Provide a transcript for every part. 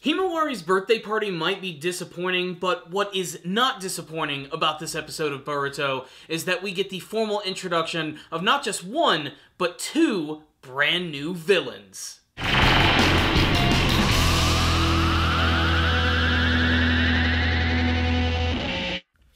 Himawari's birthday party might be disappointing, but what is not disappointing about this episode of Boruto is that we get the formal introduction of not just one, but two brand new villains.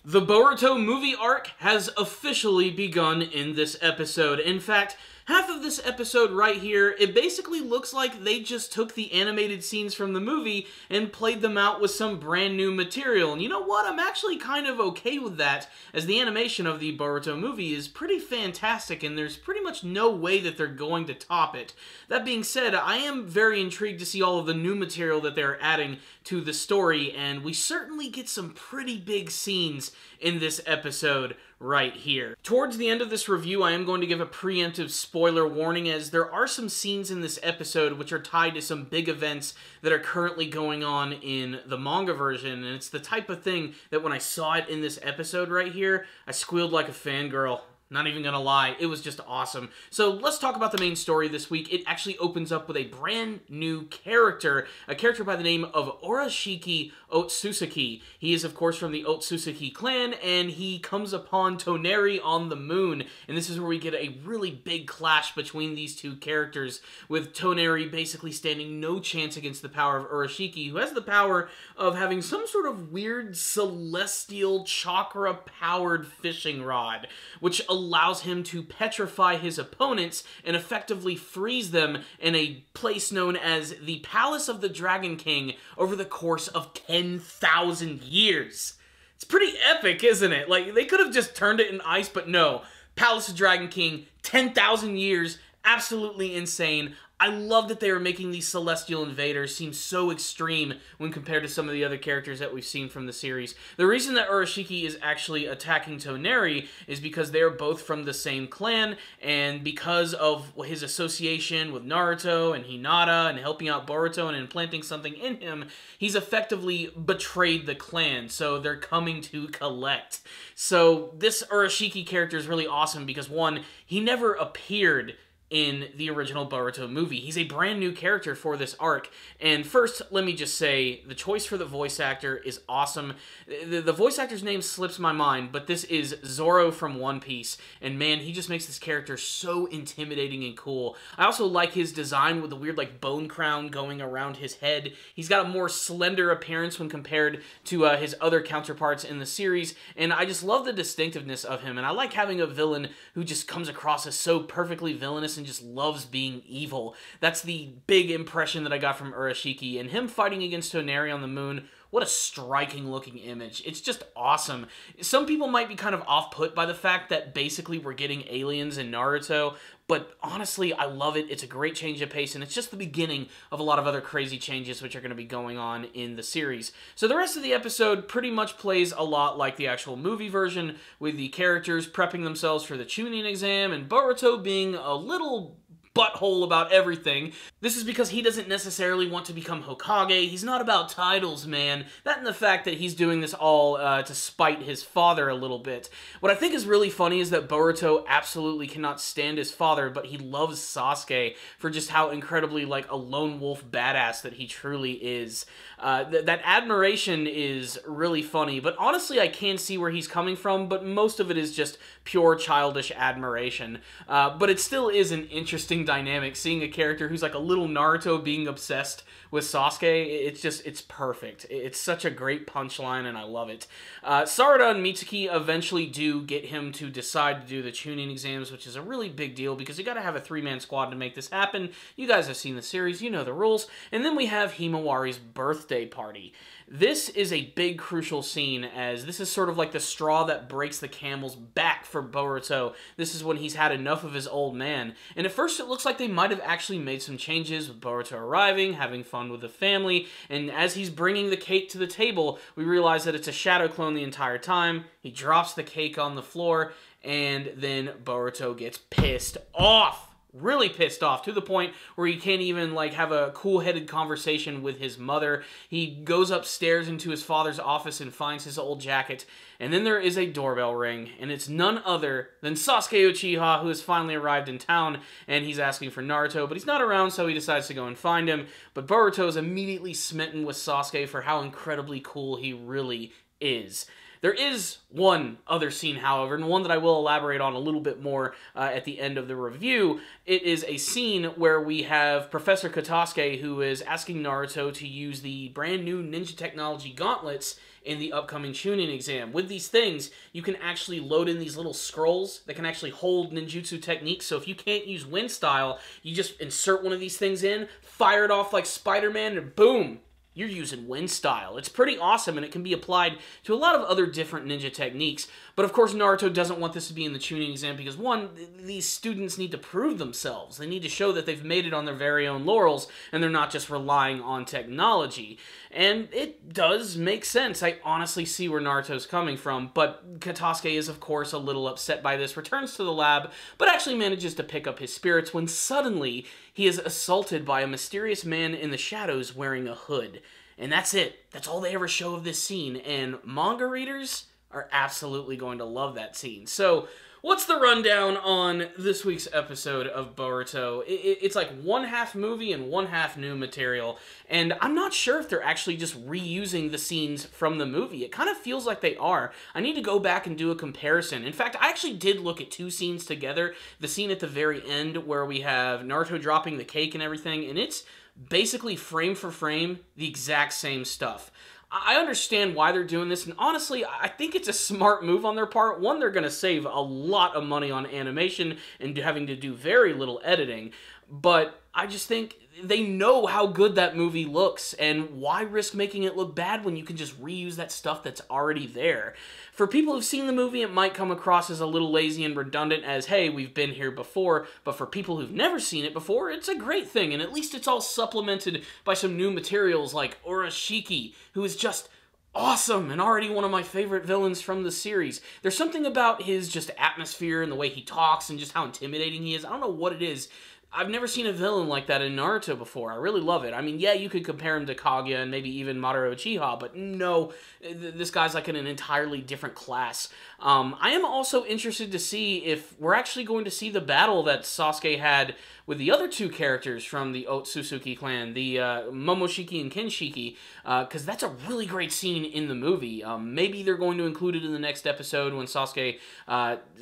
The Boruto movie arc has officially begun in this episode. In fact, half of this episode right here, it basically looks like they just took the animated scenes from the movie and played them out with some brand new material. And you know what? I'm actually kind of okay with that, as the animation of the Boruto movie is pretty fantastic, and there's pretty much no way that they're going to top it. That being said, I am very intrigued to see all of the new material that they're adding to the story, and we certainly get some pretty big scenes in this episode right here. Towards the end of this review, I am going to give a preemptive spoiler warning, as there are some scenes in this episode which are tied to some big events that are currently going on in the manga version, and it's the type of thing that when I saw it in this episode right here, I squealed like a fangirl. Not even gonna lie, it was just awesome. So let's talk about the main story this week. It actually opens up with a brand new character, a character by the name of Urashiki Otsutsuki. He is, of course, from the Otsutsuki clan, and he comes upon Toneri on the moon. And this is where we get a really big clash between these two characters, with Toneri basically standing no chance against the power of Urashiki, who has the power of having some sort of weird celestial chakra-powered fishing rod, which allows him to petrify his opponents and effectively freeze them in a place known as the Palace of the Dragon King over the course of 10,000 years. It's pretty epic, isn't it? Like, they could have just turned it in ice, but no. Palace of Dragon King, 10,000 years, absolutely insane. I love that they are making these celestial invaders seem so extreme when compared to some of the other characters that we've seen from the series. The reason that Urashiki is actually attacking Toneri is because they are both from the same clan, and because of his association with Naruto and Hinata and helping out Boruto and implanting something in him, he's effectively betrayed the clan, so they're coming to collect. So this Urashiki character is really awesome because, one, he never appeared in the original Boruto movie. He's a brand new character for this arc. And first, let me just say, the choice for the voice actor is awesome. The voice actor's name slips my mind, but this is Zoro from One Piece. And man, he just makes this character so intimidating and cool. I also like his design with the weird like bone crown going around his head. He's got a more slender appearance when compared to his other counterparts in the series. And I just love the distinctiveness of him. And I like having a villain who just comes across as so perfectly villainous and just loves being evil. That's the big impression that I got from Urashiki, and him fighting against Toneri on the moon, what a striking looking image. It's just awesome. Some people might be kind of off-put by the fact that basically we're getting aliens in Naruto, but honestly, I love it. It's a great change of pace, and it's just the beginning of a lot of other crazy changes which are going to be going on in the series. So the rest of the episode pretty much plays a lot like the actual movie version, with the characters prepping themselves for the Chunin exam, and Boruto being a little butthole about everything. This is because he doesn't necessarily want to become Hokage. He's not about titles, man. That and the fact that he's doing this all to spite his father a little bit. What I think is really funny is that Boruto absolutely cannot stand his father, but he loves Sasuke for just how incredibly, like, a lone wolf badass that he truly is. That admiration is really funny, but honestly, I can see where he's coming from, but most of it is just pure childish admiration. But it still is an interesting dynamic, seeing a character who's like a little Naruto being obsessed with Sasuke. It's perfect. It's such a great punchline, and I love it. Sarada and Mitsuki eventually do get him to decide to do the Chunin exams, which is a really big deal because you gotta have a three-man squad to make this happen. You guys have seen the series, you know the rules. And then we have Himawari's birthday party. This is a big crucial scene, as this is sort of like the straw that breaks the camel's back for Boruto. This is when he's had enough of his old man. And at first it looks like they might have actually made some changes with Boruto arriving, having fun with the family, and as he's bringing the cake to the table, we realize that it's a shadow clone the entire time. He drops the cake on the floor, and then Boruto gets pissed off. really pissed off, to the point where he can't even, like, have a cool-headed conversation with his mother. He goes upstairs into his father's office and finds his old jacket, and then there is a doorbell ring, and it's none other than Sasuke Uchiha, who has finally arrived in town, and he's asking for Naruto, but he's not around, so he decides to go and find him. But Boruto is immediately smitten with Sasuke for how incredibly cool he really is. There is one other scene, however, and one that I will elaborate on a little bit more at the end of the review. It is a scene where we have Professor Katasuke, who is asking Naruto to use the brand new ninja technology gauntlets in the upcoming Chunin exam. With these things, you can actually load in these little scrolls that can actually hold ninjutsu techniques. So if you can't use wind style, you just insert one of these things in, fire it off like Spider-Man, and boom! You're using wind style. It's pretty awesome, and it can be applied to a lot of other different ninja techniques. But of course, Naruto doesn't want this to be in the Chunin exam because, one, these students need to prove themselves. They need to show that they've made it on their very own laurels, and they're not just relying on technology. And it does make sense. I honestly see where Naruto's coming from, but Katasuke is, of course, a little upset by this, returns to the lab, but actually manages to pick up his spirits when suddenly he is assaulted by a mysterious man in the shadows wearing a hood. And that's it. That's all they ever show of this scene, and manga readers are absolutely going to love that scene. So, what's the rundown on this week's episode of Boruto? It's like one half movie and one half new material, and I'm not sure if they're actually just reusing the scenes from the movie. It kind of feels like they are. I need to go back and do a comparison. In fact, I actually did look at two scenes together. The scene at the very end where we have Naruto dropping the cake and everything, and it's basically frame for frame the exact same stuff. I understand why they're doing this, and honestly, I think it's a smart move on their part. One, they're going to save a lot of money on animation and having to do very little editing, but I just think they know how good that movie looks, and why risk making it look bad when you can just reuse that stuff that's already there? For people who've seen the movie, it might come across as a little lazy and redundant as, hey, we've been here before, but for people who've never seen it before, it's a great thing, and at least it's all supplemented by some new materials like Urashiki, who is just awesome and already one of my favorite villains from the series. There's something about his just atmosphere and the way he talks and just how intimidating he is. I don't know what it is. I've never seen a villain like that in Naruto before. I really love it. I mean, yeah, you could compare him to Kaguya and maybe even Madara Uchiha, but no, this guy's like in an entirely different class. I am also interested to see if we're actually going to see the battle that Sasuke had with the other two characters from the Otsutsuki clan, the Momoshiki and Kenshiki, because that's a really great scene in the movie. Maybe they're going to include it in the next episode when Sasuke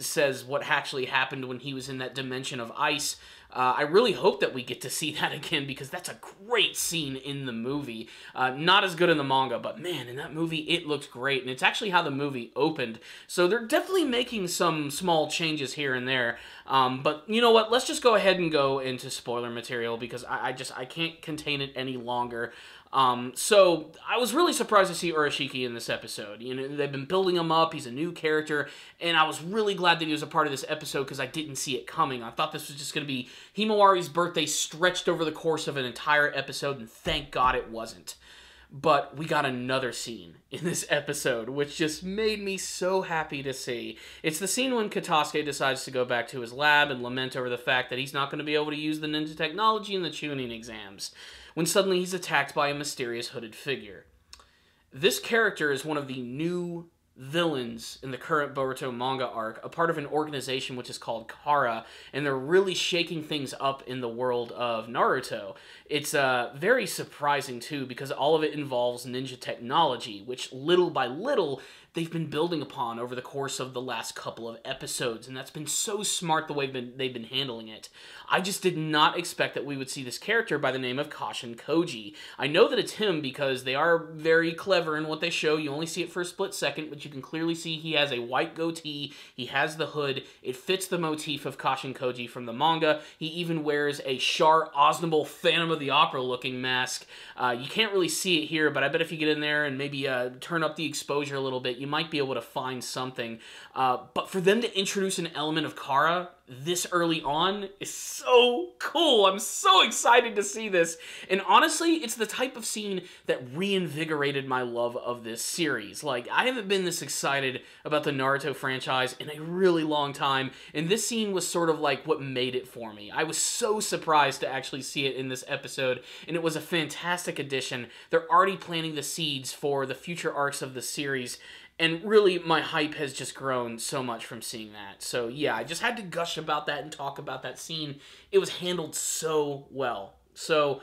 says what actually happened when he was in that dimension of ice. I really hope that we get to see that again, because that's a great scene in the movie. Not as good in the manga, but man, in that movie, it looked great, and it's actually how the movie opened. So they're definitely making some small changes here and there. But you know what? Let's just go ahead and go into spoiler material, because I can't contain it any longer. So I was really surprised to see Urashiki in this episode. You know, they've been building him up. He's a new character, and I was really glad that he was a part of this episode because I didn't see it coming. I thought this was just going to be Himawari's birthday stretched over the course of an entire episode, and thank God it wasn't. But we got another scene in this episode, which just made me so happy to see. It's the scene when Katasuke decides to go back to his lab and lament over the fact that he's not going to be able to use the ninja technology in the Chunin exams, when suddenly he's attacked by a mysterious hooded figure. This character is one of the new villains in the current Boruto manga arc, a part of an organization which is called Kara, and they're really shaking things up in the world of Naruto. It's very surprising, too, because all of it involves ninja technology, which little by little they've been building upon over the course of the last couple of episodes, and that's been so smart the way they've been handling it. I just did not expect that we would see this character by the name of Kashin Koji. I know that it's him because they are very clever in what they show. You only see it for a split second, but you can clearly see he has a white goatee, he has the hood, it fits the motif of Kashin Koji from the manga. He even wears a Char Aznable Phantom of the Opera looking mask. You can't really see it here, but I bet if you get in there and maybe turn up the exposure a little bit, you might be able to find something. But for them to introduce an element of Kara this early on is so cool. I'm so excited to see this. And honestly, it's the type of scene that reinvigorated my love of this series. Like, I haven't been this excited about the Naruto franchise in a really long time, and this scene was sort of like what made it for me. I was so surprised to actually see it in this episode, and it was a fantastic addition. They're already planting the seeds for the future arcs of the series, and really, my hype has just grown so much from seeing that. So yeah, I just had to gush about that and talk about that scene. It was handled so well. So,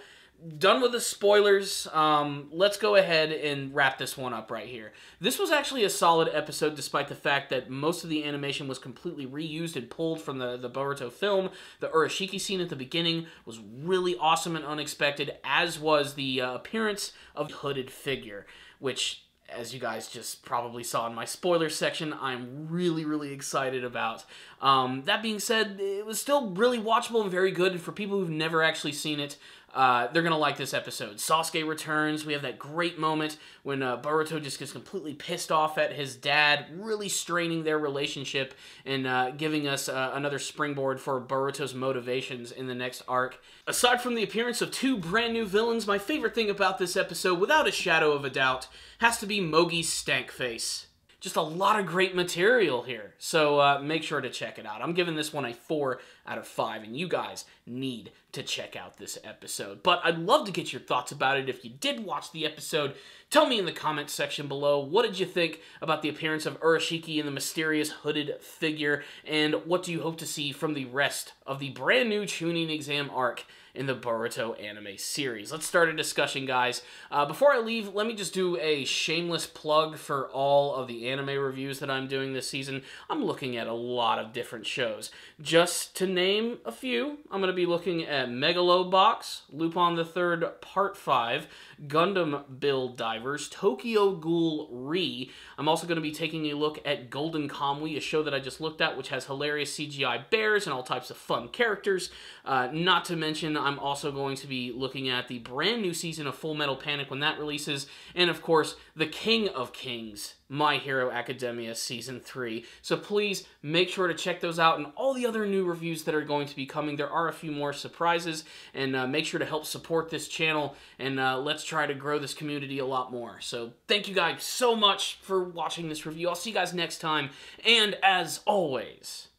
done with the spoilers. Let's go ahead and wrap this one up right here. This was actually a solid episode, despite the fact that most of the animation was completely reused and pulled from the Boruto film. The Urashiki scene at the beginning was really awesome and unexpected, as was the appearance of the hooded figure, which, as you guys just probably saw in my spoiler section, I'm really, really excited about. That being said, it was still really watchable and very good, and for people who've never actually seen it, they're going to like this episode. Sasuke returns. We have that great moment when Boruto just gets completely pissed off at his dad, really straining their relationship and giving us another springboard for Boruto's motivations in the next arc. Aside from the appearance of two brand new villains, my favorite thing about this episode, without a shadow of a doubt, has to be Mogi's stank face. Just a lot of great material here, so make sure to check it out. I'm giving this one a 4 out of 5, and you guys need to check out this episode. But I'd love to get your thoughts about it. If you did watch the episode, tell me in the comments section below, what did you think about the appearance of Urashiki and the mysterious hooded figure, and what do you hope to see from the rest of the brand new Chunin exam arc in the Boruto anime series? Let's start a discussion, guys. Before I leave, let me just do a shameless plug for all of the anime reviews that I'm doing this season. I'm looking at a lot of different shows. Just to name a few, I'm going to be looking at Megalobox, Lupin the Third Part 5, Gundam Build Divers, Tokyo Ghoul Re. I'm also going to be taking a look at Golden Kamuy, a show that I just looked at, which has hilarious CGI bears and all types of fun characters. Not to mention, I'm also going to be looking at the brand new season of Full Metal Panic when that releases, and of course, the King of Kings, My Hero Academia Season 3. So please make sure to check those out and all the other new reviews that are going to be coming. There are a few more surprises, and make sure to help support this channel, and let's try to grow this community a lot more. So thank you guys so much for watching this review. I'll see you guys next time, and as always,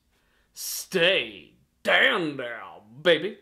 stay down, baby.